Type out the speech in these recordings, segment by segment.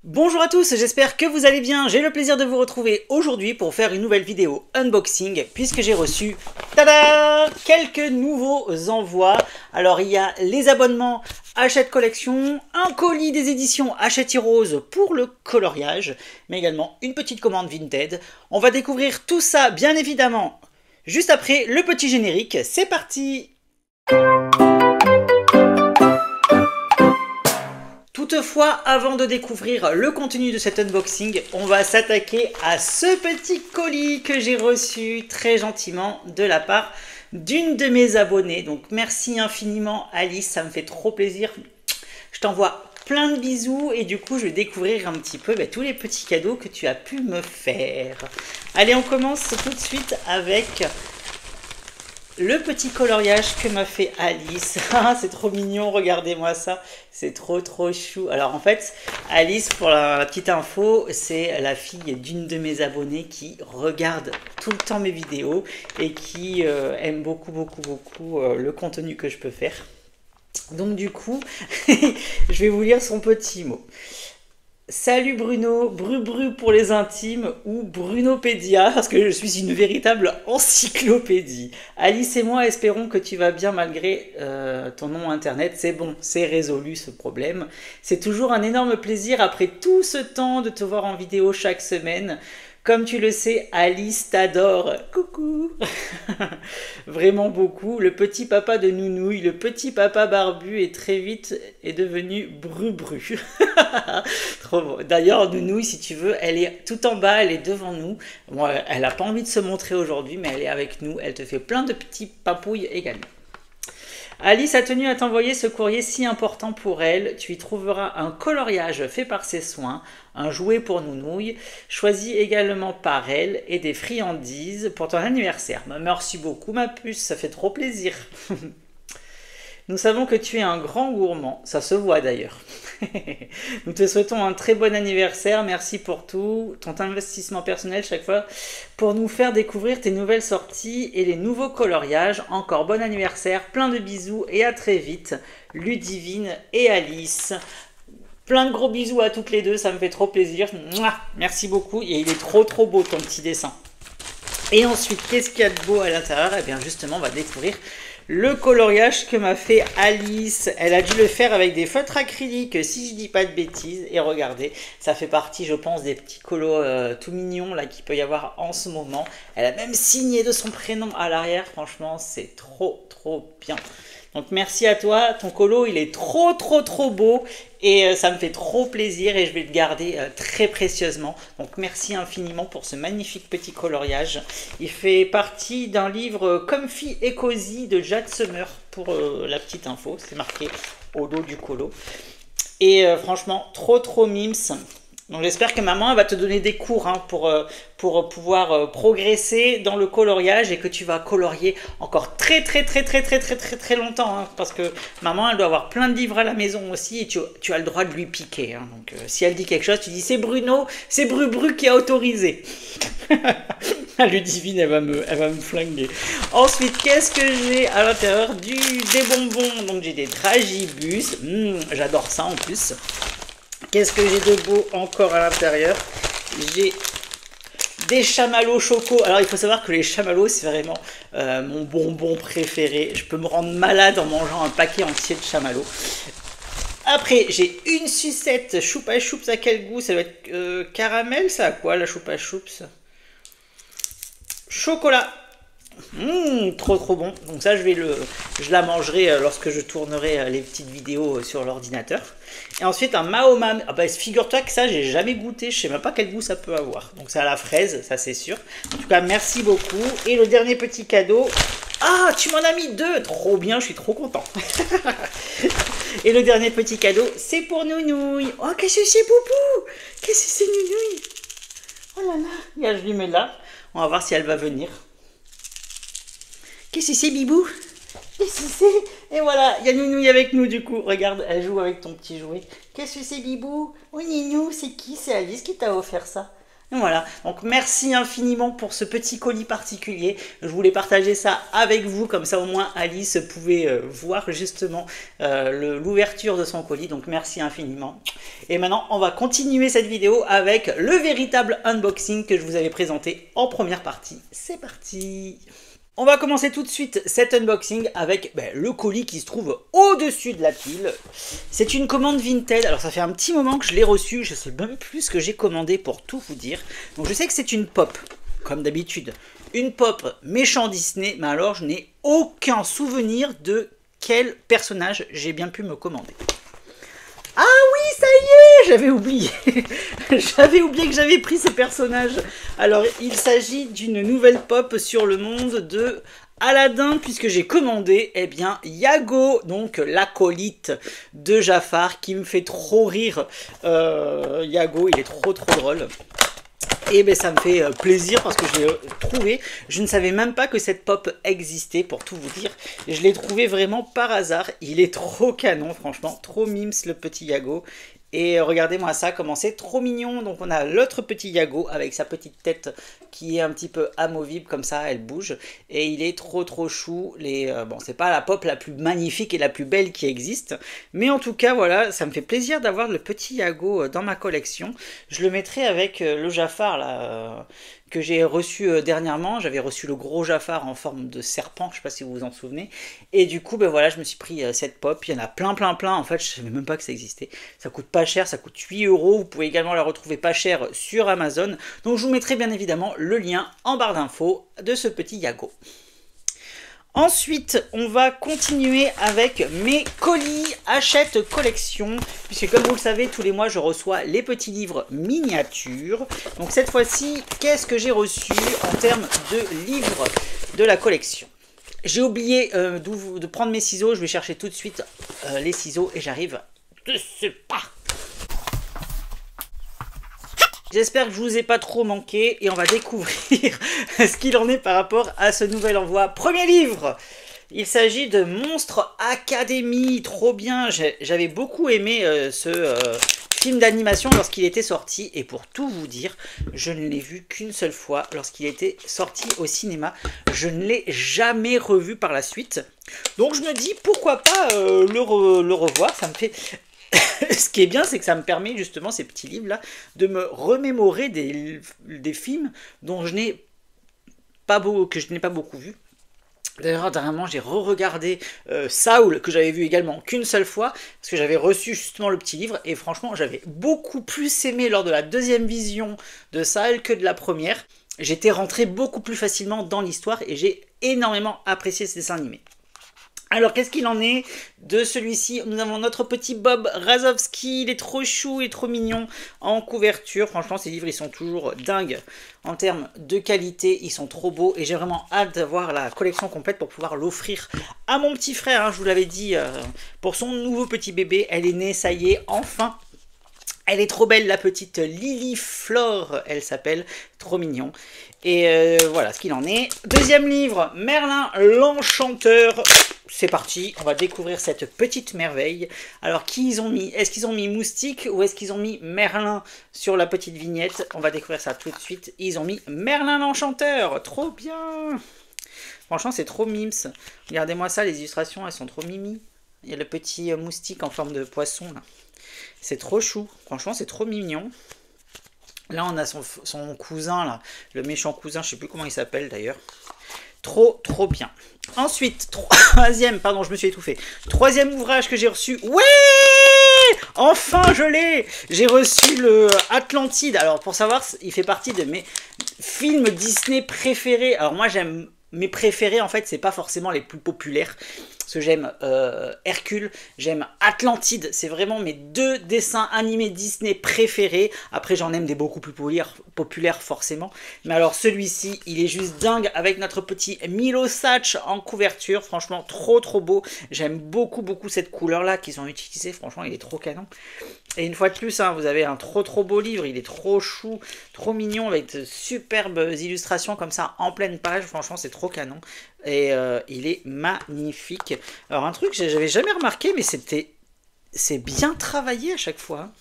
Bonjour à tous, j'espère que vous allez bien. J'ai le plaisir de vous retrouver aujourd'hui pour faire une nouvelle vidéo unboxing puisque j'ai reçu quelques nouveaux envois. Alors il y a les abonnements Hachette Collection, un colis des éditions Hachette Heroes pour le coloriage, mais également une petite commande Vinted. On va découvrir tout ça bien évidemment juste après le petit générique. C'est parti! Toutefois, avant de découvrir le contenu de cet unboxing, on va s'attaquer à ce petit colis que j'ai reçu très gentiment de la part d'une de mes abonnées. Donc merci infiniment Alice, ça me fait trop plaisir. Je t'envoie plein de bisous et du coup je vais découvrir un petit peu tous les petits cadeaux que tu as pu me faire. Allez, on commence tout de suite avec le petit coloriage que m'a fait Alice. Ah, c'est trop mignon, regardez-moi ça. C'est trop chou. Alors en fait, Alice, pour la petite info, c'est la fille d'une de mes abonnées qui regarde tout le temps mes vidéos et qui aime beaucoup le contenu que je peux faire. Donc du coup, je vais vous lire son petit mot. Salut Bruno, Bru pour les intimes ou Brunopédia, parce que je suis une véritable encyclopédie. Alice et moi espérons que tu vas bien malgré ton nom internet. C'est bon, c'est résolu ce problème. C'est toujours un énorme plaisir après tout ce temps de te voir en vidéo chaque semaine. Comme tu le sais, Alice t'adore. Coucou. Vraiment beaucoup. Le petit papa de Nounouille, le petit papa barbu est très vite est devenu Bru. Trop bon. D'ailleurs, Nounouille, si tu veux, elle est tout en bas, elle est devant nous. Bon, elle n'a pas envie de se montrer aujourd'hui, mais elle est avec nous. Elle te fait plein de petits papouilles également. Alice a tenu à t'envoyer ce courrier si important pour elle. Tu y trouveras un coloriage fait par ses soins, un jouet pour Nounouille, choisi également par elle, et des friandises pour ton anniversaire. Merci beaucoup ma puce, ça fait trop plaisir. Nous savons que tu es un grand gourmand, ça se voit d'ailleurs. Nous te souhaitons un très bon anniversaire, merci pour tout, ton investissement personnel chaque fois, pour nous faire découvrir tes nouvelles sorties et les nouveaux coloriages. Encore bon anniversaire, plein de bisous et à très vite, Ludivine et Alice. Plein de gros bisous à toutes les deux, ça me fait trop plaisir. Mouah, merci beaucoup, et il est trop beau ton petit dessin. Et ensuite, qu'est-ce qu'il y a de beau à l'intérieur? Eh bien justement, on va découvrir le coloriage que m'a fait Alice. Elle a dû le faire avec des feutres acryliques, si je dis pas de bêtises. Et regardez, ça fait partie, je pense, des petits colos tout mignons là qu'il peut y avoir en ce moment. Elle a même signé de son prénom à l'arrière. Franchement, c'est trop bien. Donc merci à toi, ton colo il est trop beau et ça me fait trop plaisir et je vais le garder très précieusement. Donc merci infiniment pour ce magnifique petit coloriage. Il fait partie d'un livre Comfy et Cozy de Jade Summer pour la petite info, c'est marqué au dos du colo. Et franchement trop mimes. Donc j'espère que maman elle va te donner des cours pour pouvoir progresser dans le coloriage et que tu vas colorier encore très longtemps hein, parce que maman elle doit avoir plein de livres à la maison aussi et tu as le droit de lui piquer hein. Donc si elle dit quelque chose tu dis c'est Bruno, c'est Bru qui a autorisé. Ludivine elle va me flinguer. Ensuite qu'est-ce que j'ai à l'intérieur des bonbons? Donc j'ai des Dragibus, j'adore ça en plus. Qu'est-ce que j'ai de beau encore à l'intérieur? J'ai des chamallows choco. Alors il faut savoir que les chamallows c'est vraiment mon bonbon préféré. Je peux me rendre malade en mangeant un paquet entier de chamallows. Après j'ai une sucette choupa choups. À quel goût? Ça doit être caramel, ça a quoi la choupa choups? Chocolat. Trop bon. Donc ça je la mangerai lorsque je tournerai les petites vidéos sur l'ordinateur. Et ensuite un Mahoma. Ah bah figure-toi que ça j'ai jamais goûté, je sais même pas quel goût ça peut avoir. Donc c'est à la fraise, ça c'est sûr. En tout cas merci beaucoup. Et le dernier petit cadeau. Ah tu m'en as mis deux, trop bien, je suis trop content. Et le dernier petit cadeau c'est pour Nounouille. Oh qu'est-ce que c'est Poupou? Qu'est-ce que c'est Nounouille? Oh là là, je lui mets là. On va voir si elle va venir. Qu'est-ce que c'est Bibou? Qu'est-ce que c'est? Et voilà, il y a Nounouille avec nous du coup. Regarde, elle joue avec ton petit jouet. Qu'est-ce que c'est Bibou? Oh Ninou, c'est qui? C'est Alice qui t'a offert ça. Voilà, donc merci infiniment pour ce petit colis particulier. Je voulais partager ça avec vous, comme ça au moins Alice pouvait voir justement l'ouverture de son colis. Donc merci infiniment. Et maintenant, on va continuer cette vidéo avec le véritable unboxing que je vous avais présenté en première partie. C'est parti! On va commencer tout de suite cet unboxing avec le colis qui se trouve au-dessus de la pile. C'est une commande Vinted. Alors ça fait un petit moment que je l'ai reçu. Je sais même plus ce que j'ai commandé pour tout vous dire. Donc je sais que c'est une pop, comme d'habitude. Une pop méchant Disney. Mais alors je n'ai aucun souvenir de quel personnage j'ai bien pu me commander. Ah oui, ça y est, j'avais oublié. J'avais oublié que j'avais pris ces personnages. Alors, il s'agit d'une nouvelle pop sur le monde de Aladdin, puisque j'ai commandé, eh bien, Iago, donc l'acolyte de Jafar, qui me fait trop rire. Iago, il est trop drôle. Et ben ça me fait plaisir parce que je l'ai trouvé. Je ne savais même pas que cette pop existait, pour tout vous dire. Je l'ai trouvé vraiment par hasard. Il est trop canon, franchement. Trop mimes, le petit Iago. Et regardez-moi ça, comment c'est trop mignon. Donc on a l'autre petit Iago avec sa petite tête qui est un petit peu amovible comme ça, elle bouge. Et il est trop chou. Bon, c'est pas la pop la plus magnifique et la plus belle qui existe. Mais en tout cas, voilà, ça me fait plaisir d'avoir le petit Iago dans ma collection. Je le mettrai avec le Jafar là, que j'ai reçu dernièrement. J'avais reçu le gros Jafar en forme de serpent, je sais pas si vous vous en souvenez. Et du coup, ben voilà, je me suis pris cette pop. Il y en a plein. En fait, je savais même pas que ça existait. Ça coûte pas cher, ça coûte 8 €. Vous pouvez également la retrouver pas cher sur Amazon. Donc je vous mettrai bien évidemment le lien en barre d'infos de ce petit Iago. Ensuite, on va continuer avec mes colis Hachette collection, puisque comme vous le savez, tous les mois, je reçois les petits livres miniatures. Donc cette fois-ci, qu'est-ce que j'ai reçu en termes de livres de la collection? J'ai oublié de prendre mes ciseaux, je vais chercher tout de suite les ciseaux et j'arrive de ce pas. J'espère que je vous ai pas trop manqué et on va découvrir ce qu'il en est par rapport à ce nouvel envoi. Premier livre, il s'agit de Monstre Academy, trop bien. J'avais beaucoup aimé ce film d'animation lorsqu'il était sorti et pour tout vous dire, je ne l'ai vu qu'une seule fois lorsqu'il était sorti au cinéma. Je ne l'ai jamais revu par la suite. Donc je me dis pourquoi pas le revoir, ça me fait... Ce qui est bien, c'est que ça me permet justement, ces petits livres-là, de me remémorer des films dont je n'ai pas beaucoup vu. D'ailleurs, dernièrement, j'ai re-regardé Saul, que j'avais vu également qu'une seule fois, parce que j'avais reçu justement le petit livre, et franchement, j'avais beaucoup plus aimé lors de la deuxième vision de Saul que de la première. J'étais rentré beaucoup plus facilement dans l'histoire, et j'ai énormément apprécié ce dessin animé. Alors, qu'est-ce qu'il en est de celui-ci? Nous avons notre petit Bob Razowski, il est trop chou, il est trop mignon en couverture. Franchement, ces livres, ils sont toujours dingues en termes de qualité, ils sont trop beaux. Et j'ai vraiment hâte d'avoir la collection complète pour pouvoir l'offrir à mon petit frère. Hein, je vous l'avais dit, pour son nouveau petit bébé, elle est née, ça y est, enfin. Elle est trop belle, la petite Lily Flore, elle s'appelle, trop mignon. Et voilà ce qu'il en est. Deuxième livre, Merlin l'Enchanteur. C'est parti, on va découvrir cette petite merveille. Alors, qui ils ont mis? Est-ce qu'ils ont mis Moustique ou est-ce qu'ils ont mis Merlin sur la petite vignette? On va découvrir ça tout de suite. Ils ont mis Merlin l'Enchanteur, trop bien. Franchement, c'est trop mimes. Regardez-moi ça, les illustrations, elles sont trop mimi. Il y a le petit moustique en forme de poisson, là. C'est trop chou. Franchement, c'est trop mignon. Là, on a son cousin, là. Le méchant cousin, je sais plus comment il s'appelle, d'ailleurs. Trop bien. Ensuite, troisième, pardon, je me suis étouffé. Troisième ouvrage que j'ai reçu. Ouais! Enfin, je l'ai! J'ai reçu le Atlantide. Alors, pour savoir, il fait partie de mes films Disney préférés. Alors, moi, j'aime... Mes préférés, en fait, c'est pas forcément les plus populaires. Parce que j'aime Hercule, j'aime Atlantide. C'est vraiment mes deux dessins animés Disney préférés. Après, j'en aime des beaucoup plus populaires, forcément. Mais alors, celui-ci, il est juste dingue avec notre petit Milo Satch en couverture. Franchement, trop beau. J'aime beaucoup cette couleur-là qu'ils ont utilisée. Franchement, il est trop canon. Et une fois de plus, hein, vous avez un trop beau livre. Il est trop chou, trop mignon avec de superbes illustrations comme ça en pleine page. Franchement, c'est trop canon. Et il est magnifique. Alors un truc que j'avais jamais remarqué, mais c'est bien travaillé à chaque fois.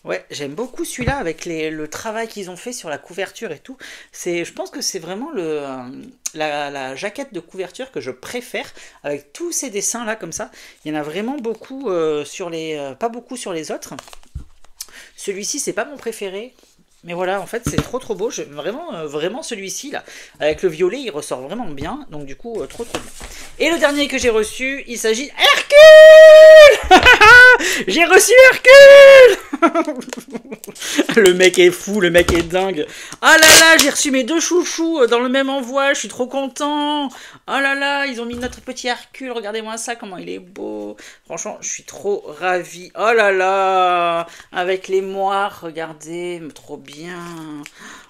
Ouais, j'aime beaucoup celui-là avec le travail qu'ils ont fait sur la couverture et tout. Je pense que c'est vraiment la jaquette de couverture que je préfère avec tous ces dessins là comme ça. Il y en a vraiment beaucoup pas beaucoup sur les autres. Celui-ci, c'est pas mon préféré. Mais voilà, en fait, c'est trop beau. Vraiment celui-ci, là, avec le violet, il ressort vraiment bien. Donc, du coup, trop bien. Et le dernier que j'ai reçu, il s'agit Hercule. J'ai reçu Hercule. Le mec est fou, le mec est dingue. Ah là là, j'ai reçu mes deux chouchous dans le même envoi. Je suis trop content. Ah là là, ils ont mis notre petit Hercule. Regardez-moi ça, comment il est beau. Franchement, je suis trop ravie. Oh là là, avec les moires, regardez, trop bien.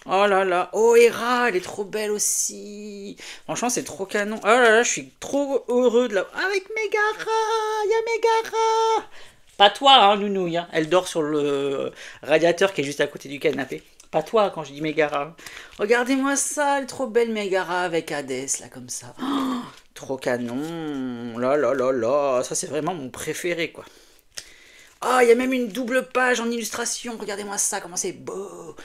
Oh là là, oh Hera, elle est trop belle aussi. Franchement, c'est trop canon. Oh là là, je suis trop heureux de la... Avec Mégara, il y a Mégara. Pas toi, hein, Nounouille. Hein. Elle dort sur le radiateur qui est juste à côté du canapé. Pas toi quand je dis Mégara. Regardez-moi ça, elle est trop belle Mégara avec Hadès, là, comme ça. Oh, trop canon. Là, là, là, là. Ça, c'est vraiment mon préféré, quoi. Ah, il y a même une double page en illustration. Regardez-moi ça, comment c'est beau.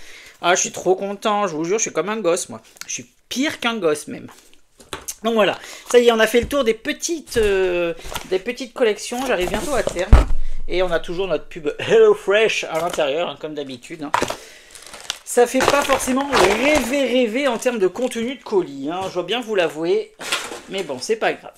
Ah, je suis trop content, je vous jure, je suis comme un gosse, moi. Je suis pire qu'un gosse, même. Donc voilà, ça y est, on a fait le tour des petites collections. J'arrive bientôt à terme. Et on a toujours notre pub HelloFresh à l'intérieur, hein, comme d'habitude. Hein. Ça fait pas forcément rêver en termes de contenu de colis. Hein, je dois bien vous l'avouer. Mais bon, c'est pas grave.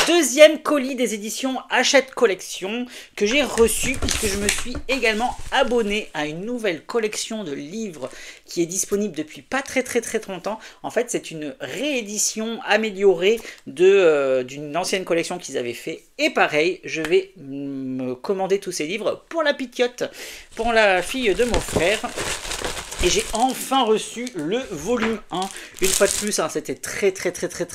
Deuxième colis des éditions Hachette Collection que j'ai reçu puisque je me suis également abonné à une nouvelle collection de livres qui est disponible depuis pas très longtemps. En fait, c'est une réédition améliorée d'une ancienne collection qu'ils avaient fait. Et pareil, je vais me commander tous ces livres pour la pitiote, pour la fille de mon frère. Et j'ai enfin reçu le volume 1. Une fois de plus, hein, c'était très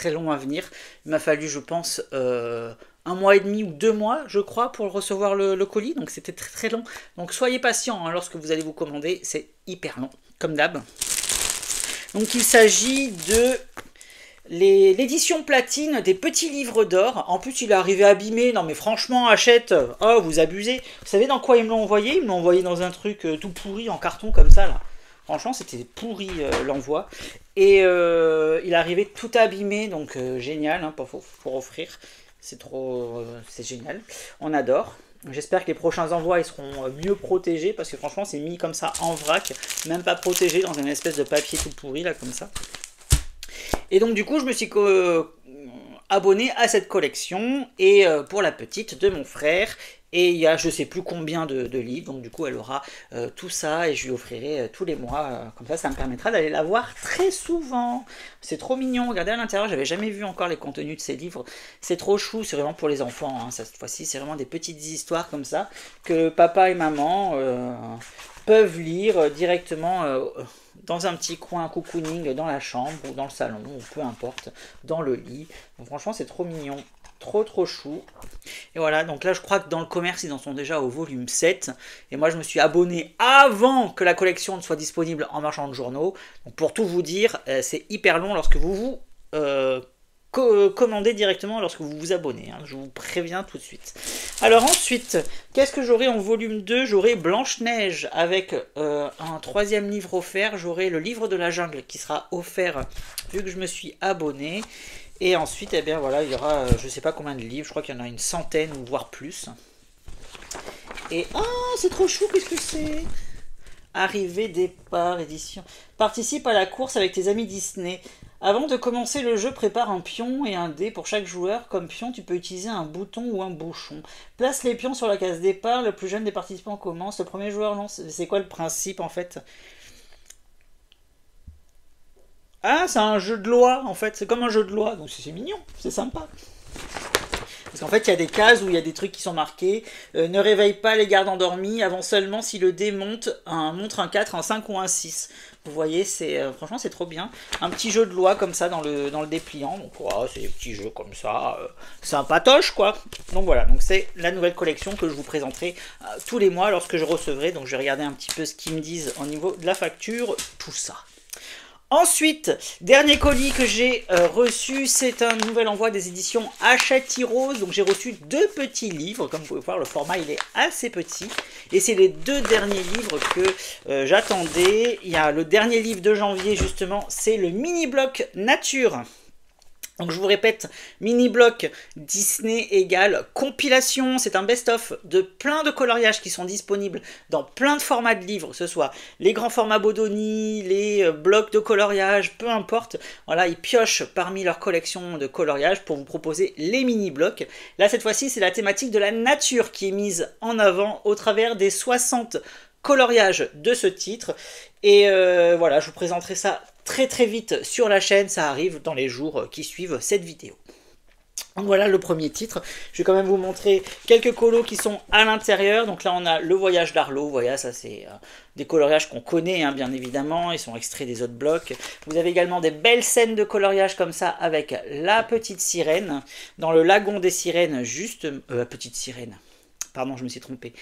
long à venir. Il m'a fallu, je pense, 1 mois et demi ou 2 mois, je crois, pour recevoir le colis. Donc c'était très long. Donc soyez patients hein, lorsque vous allez vous commander. C'est hyper long, comme d'hab. Donc il s'agit de l'édition platine des petits livres d'or. En plus, il est arrivé abîmé. Non mais franchement, Hachette, oh, vous abusez. Vous savez dans quoi ils me l'ont envoyé? Ils me l'ont envoyé dans un truc tout pourri en carton comme ça, là. Franchement, c'était pourri l'envoi. Et il arrivait tout abîmé, donc génial hein, pour offrir. C'est génial. On adore. J'espère que les prochains envois ils seront mieux protégés parce que franchement, c'est mis comme ça en vrac, même pas protégé dans une espèce de papier tout pourri là comme ça. Et donc du coup, je me suis abonné à cette collection et pour la petite de mon frère. Et il y a je sais plus combien de livres, donc du coup elle aura tout ça et je lui offrirai tous les mois. Comme ça me permettra d'aller la voir très souvent. C'est trop mignon, regardez à l'intérieur, j'avais jamais vu encore les contenus de ces livres. C'est trop chou, c'est vraiment pour les enfants. Hein. Cette fois-ci, c'est vraiment des petites histoires comme ça que papa et maman peuvent lire directement dans un petit coin cocooning dans la chambre ou dans le salon, ou peu importe, dans le lit. Donc, franchement, c'est trop mignon. Trop chou. Et voilà, donc là je crois que dans le commerce ils en sont déjà au volume 7. Et moi je me suis abonné avant que la collection ne soit disponible en marchand de journaux. Donc pour tout vous dire, c'est hyper long lorsque vous commandez directement lorsque vous vous abonnez. Hein, je vous préviens tout de suite. Alors ensuite, qu'est-ce que j'aurai en volume 2? J'aurai Blanche-Neige avec un 3e livre offert. J'aurai le livre de la jungle qui sera offert vu que je me suis abonné. Et ensuite, eh bien voilà, il y aura, je sais pas combien de livres, je crois qu'il y en a une centaine ou voire plus. Et oh, c'est trop chou, qu'est-ce que c'est? Arrivée, départ, édition. Participe à la course avec tes amis Disney. Avant de commencer le jeu, prépare un pion et un dé pour chaque joueur. Comme pion, tu peux utiliser un bouton ou un bouchon. Place les pions sur la case départ, le plus jeune des participants commence. Le premier joueur lance. C'est quoi le principe en fait? Ah, c'est un jeu de loi, en fait. C'est comme un jeu de loi. Donc c'est mignon, c'est sympa. Parce qu'en fait, il y a des cases où il y a des trucs qui sont marqués. Ne réveille pas les gardes endormis avant seulement si le dé montre un 4, un 5 ou un 6. Vous voyez, franchement, c'est trop bien. Un petit jeu de loi comme ça dans le dépliant. Donc, voilà, c'est des petits jeux comme ça. Sympatoche, quoi. Donc voilà, donc c'est la nouvelle collection que je vous présenterai tous les mois lorsque je recevrai. Donc je vais regarder un petit peu ce qu'ils me disent au niveau de la facture. Tout ça. Ensuite, dernier colis que j'ai reçu, c'est un nouvel envoi des éditions Hachette Heroes. Donc j'ai reçu 2 petits livres, comme vous pouvez voir le format il est assez petit. Et c'est les 2 derniers livres que j'attendais. Il y a le dernier livre de janvier justement, c'est le mini-bloc nature. Donc je vous répète, mini-bloc Disney égale compilation, c'est un best-of de plein de coloriages qui sont disponibles dans plein de formats de livres, que ce soit les grands formats Bodoni, les blocs de coloriage, peu importe. Voilà, ils piochent parmi leur collection de coloriage pour vous proposer les mini-blocs. Là, cette fois-ci, c'est la thématique de la nature qui est mise en avant au travers des 60 coloriages de ce titre. Et voilà, je vous présenterai ça très vite sur la chaîne, ça arrive dans les jours qui suivent cette vidéo. Donc voilà le premier titre. Je vais quand même vous montrer quelques colos qui sont à l'intérieur. Donc là on a le voyage d'Arlo, voilà, ça c'est des coloriages qu'on connaît hein, bien évidemment, ils sont extraits des autres blocs. Vous avez également des belles scènes de coloriage comme ça avec la petite sirène, dans le lagon des sirènes, juste la petite sirène, pardon je me suis trompé.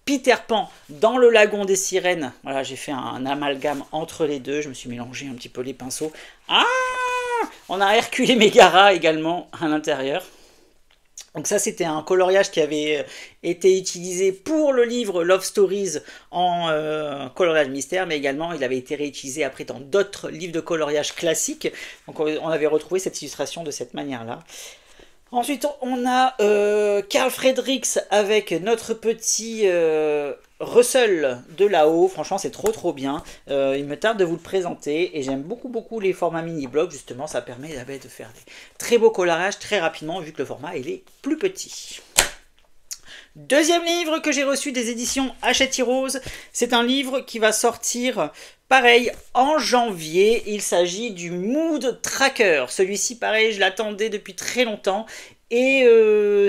Peter Pan dans le lagon des sirènes. Voilà, j'ai fait un amalgame entre les deux. Je me suis mélangé un petit peu les pinceaux. Ah, on a Hercule et Mégara également à l'intérieur. Donc ça, c'était un coloriage qui avait été utilisé pour le livre Love Stories en coloriage mystère, mais également il avait été réutilisé après dans d'autres livres de coloriage classiques. Donc on avait retrouvé cette illustration de cette manière-là. Ensuite, on a Carl Fredericks avec notre petit Russell de là-haut. Franchement, c'est trop bien. Il me tarde de vous le présenter et j'aime beaucoup les formats mini-blocs. Justement, ça permet de faire des très beaux coloriages très rapidement vu que le format il est plus petit. Deuxième livre que j'ai reçu des éditions Hachette Heroes, c'est un livre qui va sortir pareil en janvier. Il s'agit du Mood Tracker. Celui-ci pareil, je l'attendais depuis très longtemps. Et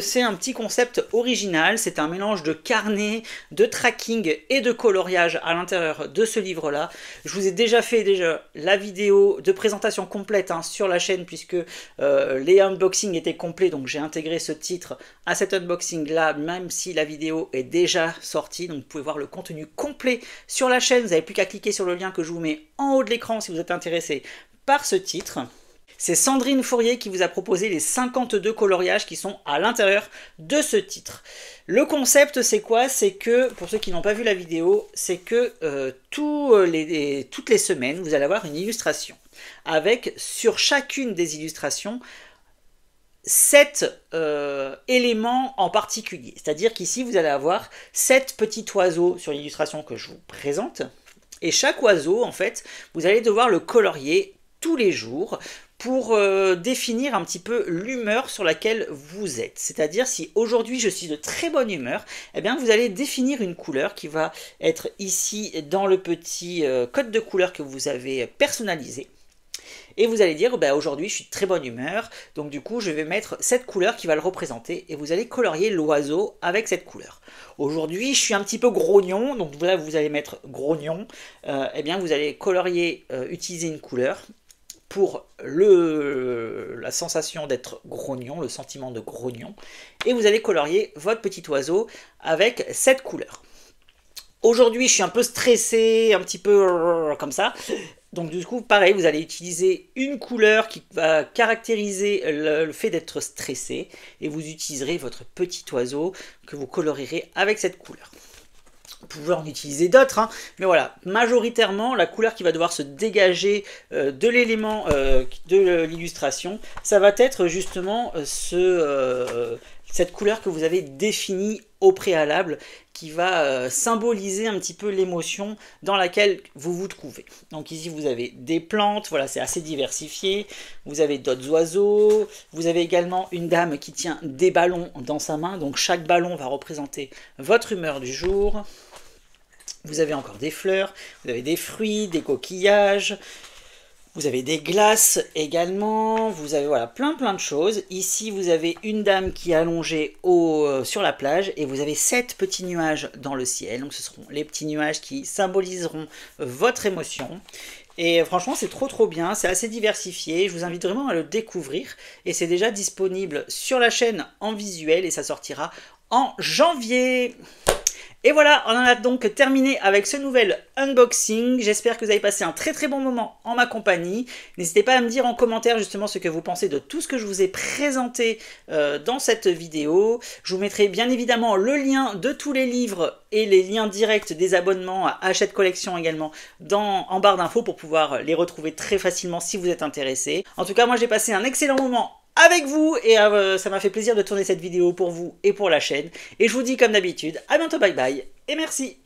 c'est un petit concept original, c'est un mélange de carnet, de tracking et de coloriage à l'intérieur de ce livre-là. Je vous ai déjà fait la vidéo de présentation complète hein, sur la chaîne puisque les unboxings étaient complets, donc j'ai intégré ce titre à cet unboxing-là, même si la vidéo est déjà sortie. Donc vous pouvez voir le contenu complet sur la chaîne, vous n'avez plus qu'à cliquer sur le lien que je vous mets en haut de l'écran si vous êtes intéressé par ce titre. C'est Sandrine Fourier qui vous a proposé les 52 coloriages qui sont à l'intérieur de ce titre. Le concept, c'est quoi? C'est que, pour ceux qui n'ont pas vu la vidéo, c'est que toutes les semaines, vous allez avoir une illustration. Avec, sur chacune des illustrations, 7 éléments en particulier. C'est-à-dire qu'ici, vous allez avoir 7 petits oiseaux sur l'illustration que je vous présente. Et chaque oiseau, en fait, vous allez devoir le colorier tous les jours pour définir un petit peu l'humeur sur laquelle vous êtes. C'est-à-dire si aujourd'hui je suis de très bonne humeur, eh bien vous allez définir une couleur qui va être ici dans le petit code de couleur que vous avez personnalisé. Et vous allez dire, bah, aujourd'hui je suis de très bonne humeur, donc du coup je vais mettre cette couleur qui va le représenter, et vous allez colorier l'oiseau avec cette couleur. Aujourd'hui je suis un petit peu grognon, donc là vous allez mettre grognon, eh bien vous allez colorier, utiliser une couleur pour la sensation d'être grognon, le sentiment de grognon, et vous allez colorier votre petit oiseau avec cette couleur. Aujourd'hui, je suis un peu stressé, un petit peu comme ça, donc du coup, pareil, vous allez utiliser une couleur qui va caractériser le fait d'être stressé, et vous utiliserez votre petit oiseau que vous colorierez avec cette couleur. Vous pouvez en utiliser d'autres, hein, mais voilà, majoritairement, la couleur qui va devoir se dégager de l'élément de l'illustration, ça va être justement cette couleur que vous avez définie au préalable, qui va symboliser un petit peu l'émotion dans laquelle vous vous trouvez. Donc ici, vous avez des plantes, voilà, c'est assez diversifié, vous avez d'autres oiseaux, vous avez également une dame qui tient des ballons dans sa main, donc chaque ballon va représenter votre humeur du jour. Vous avez encore des fleurs, vous avez des fruits, des coquillages, vous avez des glaces également, vous avez voilà, plein de choses. Ici, vous avez une dame qui est allongée sur la plage et vous avez 7 petits nuages dans le ciel. Donc ce seront les petits nuages qui symboliseront votre émotion. Et franchement, c'est trop bien, c'est assez diversifié. Je vous invite vraiment à le découvrir. Et c'est déjà disponible sur la chaîne en visuel et ça sortira en janvier. Et voilà, on en a donc terminé avec ce nouvel unboxing. J'espère que vous avez passé un très très bon moment en ma compagnie. N'hésitez pas à me dire en commentaire justement ce que vous pensez de tout ce que je vous ai présenté dans cette vidéo. Je vous mettrai bien évidemment le lien de tous les livres et les liens directs des abonnements à Hachette Collection également en barre d'infos pour pouvoir les retrouver très facilement si vous êtes intéressé. En tout cas, moi j'ai passé un excellent moment avec vous et ça m'a fait plaisir de tourner cette vidéo pour vous et pour la chaîne. Et je vous dis comme d'habitude, à bientôt, bye bye et merci.